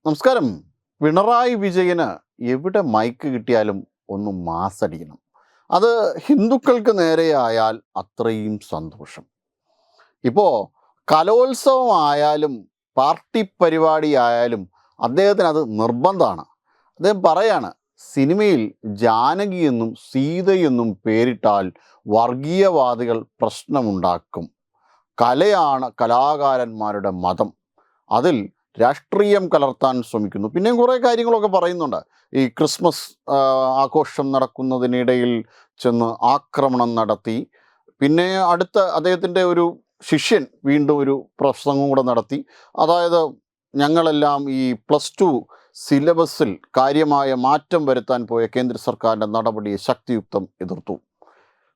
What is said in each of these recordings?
നമസ്കാരം. പിണറായി വിജയന് എവിടെ മൈക്ക് കിട്ടിയാലും ഒന്ന് മാസടിക്കണം. അത് ഹിന്ദുക്കൾക്ക് നേരെയായാൽ അത്രയും സന്തോഷം. ഇപ്പോൾ കലോത്സവമായാലും പാർട്ടി പരിപാടിയായാലും അദ്ദേഹത്തിന് അത് നിർബന്ധമാണ്. അദ്ദേഹം പറയാണ്, സിനിമയിൽ ജാനകി എന്നും സീതയെന്നും പേരിട്ടാൽ വർഗീയവാദികൾ പ്രശ്നമുണ്ടാക്കും. കലയാണ് കലാകാരന്മാരുടെ മതം, അതിൽ രാഷ്ട്രീയം കലർത്താൻ ശ്രമിക്കുന്നു. പിന്നെയും കുറേ കാര്യങ്ങളൊക്കെ പറയുന്നുണ്ട്. ഈ ക്രിസ്മസ് ആഘോഷം നടക്കുന്നതിനിടയിൽ ചെന്ന് ആക്രമണം നടത്തി. പിന്നെ അടുത്ത അദ്ദേഹത്തിൻ്റെ ഒരു ശിഷ്യൻ വീണ്ടും ഒരു പ്രസംഗം കൂടെ നടത്തി. അതായത് ഞങ്ങളെല്ലാം ഈ +2 സിലബസിൽ കാര്യമായ മാറ്റം വരുത്താൻ പോയ കേന്ദ്ര സർക്കാരിൻ്റെ നടപടിയെ ശക്തിയുക്തം എതിർത്തു.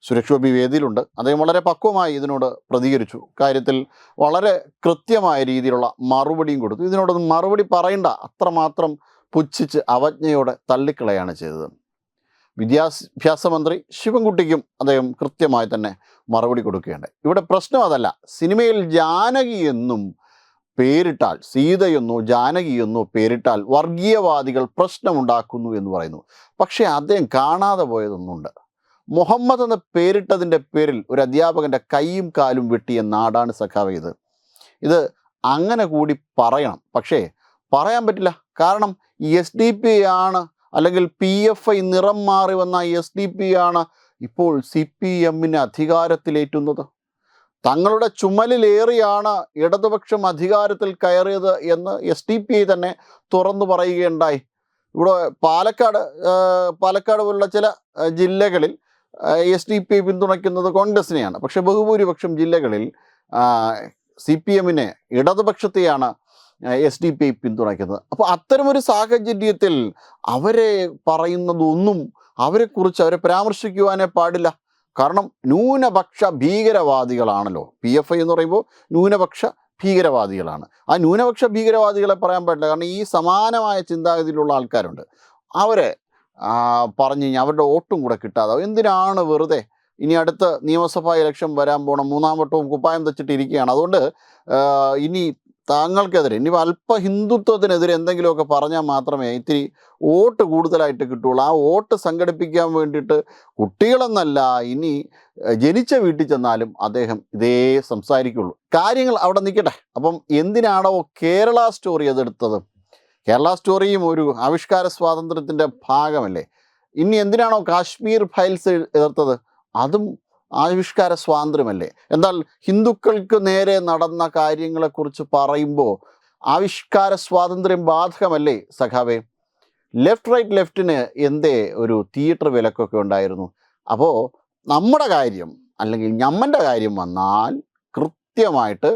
സുരേഷ് ഗോപി വേദിയിലുണ്ട്. അദ്ദേഹം വളരെ പക്വമായി ഇതിനോട് പ്രതികരിച്ചു. കാര്യത്തിൽ വളരെ കൃത്യമായ രീതിയിലുള്ള മറുപടിയും കൊടുത്തു. ഇതിനോടൊന്നും മറുപടി പറയണ്ട, അത്രമാത്രം പുച്ഛിച്ച് അവജ്ഞയോടെ തള്ളിക്കളയാണ് ചെയ്തത്. വിദ്യാഭ്യാസ മന്ത്രി ശിവൻകുട്ടിക്കും അദ്ദേഹം കൃത്യമായി തന്നെ മറുപടി കൊടുക്കുകയുണ്ട്. ഇവിടെ പ്രശ്നം അതല്ല. സിനിമയിൽ ജാനകി എന്നും പേരിട്ടാൽ, സീതയെന്നോ ജാനകിയെന്നോ പേരിട്ടാൽ വർഗീയവാദികൾ പ്രശ്നമുണ്ടാക്കുന്നു എന്ന് പറയുന്നു. പക്ഷേ അദ്ദേഹം കാണാതെ പോയതൊന്നുണ്ട്. മുഹമ്മദ് എന്ന പേരിട്ടതിൻ്റെ പേരിൽ ഒരു അധ്യാപകൻ്റെ കൈയും കാലും വെട്ടിയ നാടാണ് സഖാവ് ഇത്. ഇത് അങ്ങനെ കൂടി പറയണം, പക്ഷേ പറയാൻ പറ്റില്ല. കാരണം SDP ആണ്, അല്ലെങ്കിൽ PFI നിറം മാറി വന്ന SDP ആണ് ഇപ്പോൾ CPM അധികാരത്തിലേറ്റുന്നത്. തങ്ങളുടെ ചുമലിലേറിയാണ് ഇടതുപക്ഷം അധികാരത്തിൽ കയറിയത് എന്ന് SDP തന്നെ തുറന്നു പറയുകയുണ്ടായി. ഇവിടെ പാലക്കാട് പോലുള്ള ചില ജില്ലകളിൽ SDP പിന്തുണയ്ക്കുന്നത് കോൺഗ്രസിനെയാണ്. പക്ഷെ ബഹുഭൂരിപക്ഷം ജില്ലകളിൽ CPM ഇടതുപക്ഷത്തെയാണ് SDP പിന്തുണയ്ക്കുന്നത്. അപ്പോൾ അത്തരമൊരു സാഹചര്യത്തിൽ അവരെ പറയുന്നതൊന്നും അവരെക്കുറിച്ച് അവരെ പരാമർശിക്കുവാനേ പാടില്ല. കാരണം ന്യൂനപക്ഷ ഭീകരവാദികളാണല്ലോ. PFI എന്ന് പറയുമ്പോൾ ന്യൂനപക്ഷ ഭീകരവാദികളാണ്. ആ ന്യൂനപക്ഷ ഭീകരവാദികളെ പറയാൻ പാടില്ല. കാരണം ഈ സമാനമായ ചിന്താഗതിയിലുള്ള ആൾക്കാരുണ്ട്. അവരെ പറഞ്ഞു കഴിഞ്ഞാൽ അവരുടെ വോട്ടും കൂടെ കിട്ടാതാവും. എന്തിനാണ് വെറുതെ? ഇനി അടുത്ത നിയമസഭാ ഇലക്ഷൻ വരാൻ പോകണം, 3-ാം വട്ടവും കുപ്പായം തെച്ചിട്ടിരിക്കുകയാണ്. അതുകൊണ്ട് ഇനി താങ്കൾക്കെതിരെ, ഇനി അല്പ ഹിന്ദുത്വത്തിനെതിരെ എന്തെങ്കിലുമൊക്കെ പറഞ്ഞാൽ മാത്രമേ ഇത്തിരി വോട്ട് കൂടുതലായിട്ട് കിട്ടുള്ളൂ. ആ വോട്ട് സംഘടിപ്പിക്കാൻ വേണ്ടിയിട്ട് കുട്ടികളെന്നല്ല, ഇനി ജനിച്ച വീട്ടിൽ ചെന്നാലും അദ്ദേഹം ഇതേ സംസാരിക്കുള്ളൂ. കാര്യങ്ങൾ അവിടെ നിൽക്കട്ടെ. അപ്പം എന്തിനാണോ കേരള സ്റ്റോറി അതെടുത്തത്? കേരള സ്റ്റോറിയും ഒരു ആവിഷ്കാര സ്വാതന്ത്ര്യത്തിൻ്റെ ഭാഗമല്ലേ. ഇനി എന്തിനാണോ കാശ്മീർ ഫയൽസ് എതിർത്തത്? അതും ആവിഷ്കാര സ്വാതന്ത്ര്യമല്ലേ. എന്നാൽ ഹിന്ദുക്കൾക്ക് നേരെ നടന്ന കാര്യങ്ങളെക്കുറിച്ച് പറയുമ്പോൾ ആവിഷ്കാര സ്വാതന്ത്ര്യം ബാധകമല്ലേ സഖാവേ? ലെഫ്റ്റിന് എന്തേ ഒരു തിയേറ്റർ വിലക്കൊക്കെ ഉണ്ടായിരുന്നു. അപ്പോൾ നമ്മുടെ കാര്യം, അല്ലെങ്കിൽ ഞമ്മൻ്റെ കാര്യം വന്നാൽ കൃത്യമായിട്ട്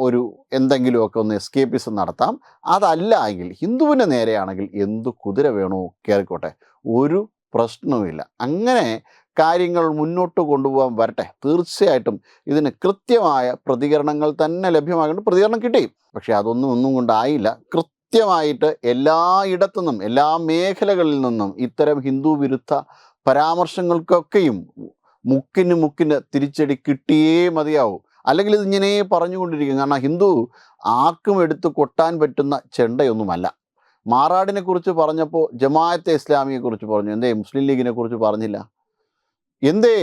ഒരു എന്തെങ്കിലുമൊക്കെ ഒന്ന് എസ്കേപ്പിസം നടത്താം. അതല്ല എങ്കിൽ ഹിന്ദുവിന് നേരെയാണെങ്കിൽ എന്തു കുതിര വേണോ കയറിക്കോട്ടെ, ഒരു പ്രശ്നവുമില്ല. അങ്ങനെ കാര്യങ്ങൾ മുന്നോട്ട് കൊണ്ടുപോകാൻ വരട്ടെ. തീർച്ചയായിട്ടും ഇതിന് കൃത്യമായ പ്രതികരണങ്ങൾ തന്നെ ലഭ്യമാകേണ്ട. പ്രതികരണം കിട്ടി, പക്ഷേ ഒന്നും കൊണ്ടായില്ല. കൃത്യമായിട്ട് എല്ലായിടത്തു നിന്നും, എല്ലാ മേഖലകളിൽ നിന്നും ഇത്തരം ഹിന്ദു വിരുദ്ധ പരാമർശങ്ങൾക്കൊക്കെയും മുക്കിന് തിരിച്ചടി കിട്ടിയേ മതിയാവൂ. അല്ലെങ്കിൽ ഇതിങ്ങനെ പറഞ്ഞുകൊണ്ടിരിക്കും. കാരണം ഹിന്ദു ആർക്കും എടുത്ത് കൊട്ടാൻ പറ്റുന്ന ചെണ്ടയൊന്നുമല്ല. മാറാടിനെ കുറിച്ച് പറഞ്ഞപ്പോൾ ജമാഅത്തെ ഇസ്ലാമിയെക്കുറിച്ച് പറഞ്ഞു, എന്തേ മുസ്ലിം ലീഗിനെ കുറിച്ച് പറഞ്ഞില്ല? എന്തേ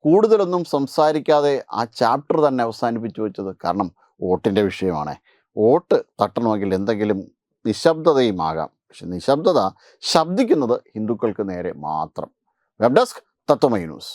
കൂടുതലൊന്നും സംസാരിക്കാതെ ആ ചാപ്റ്റർ തന്നെ അവസാനിപ്പിച്ചു വെച്ചത്? കാരണം വോട്ടിൻ്റെ വിഷയമാണ്. വോട്ട് തട്ടണമെങ്കിൽ എന്തെങ്കിലും നിശബ്ദതയും ആകാം. പക്ഷെ നിശബ്ദത ശബ്ദിക്കുന്നത് ഹിന്ദുക്കൾക്ക് നേരെ മാത്രം. വെബ് ഡെസ്ക് തത്വമൈ ന്യൂസ്.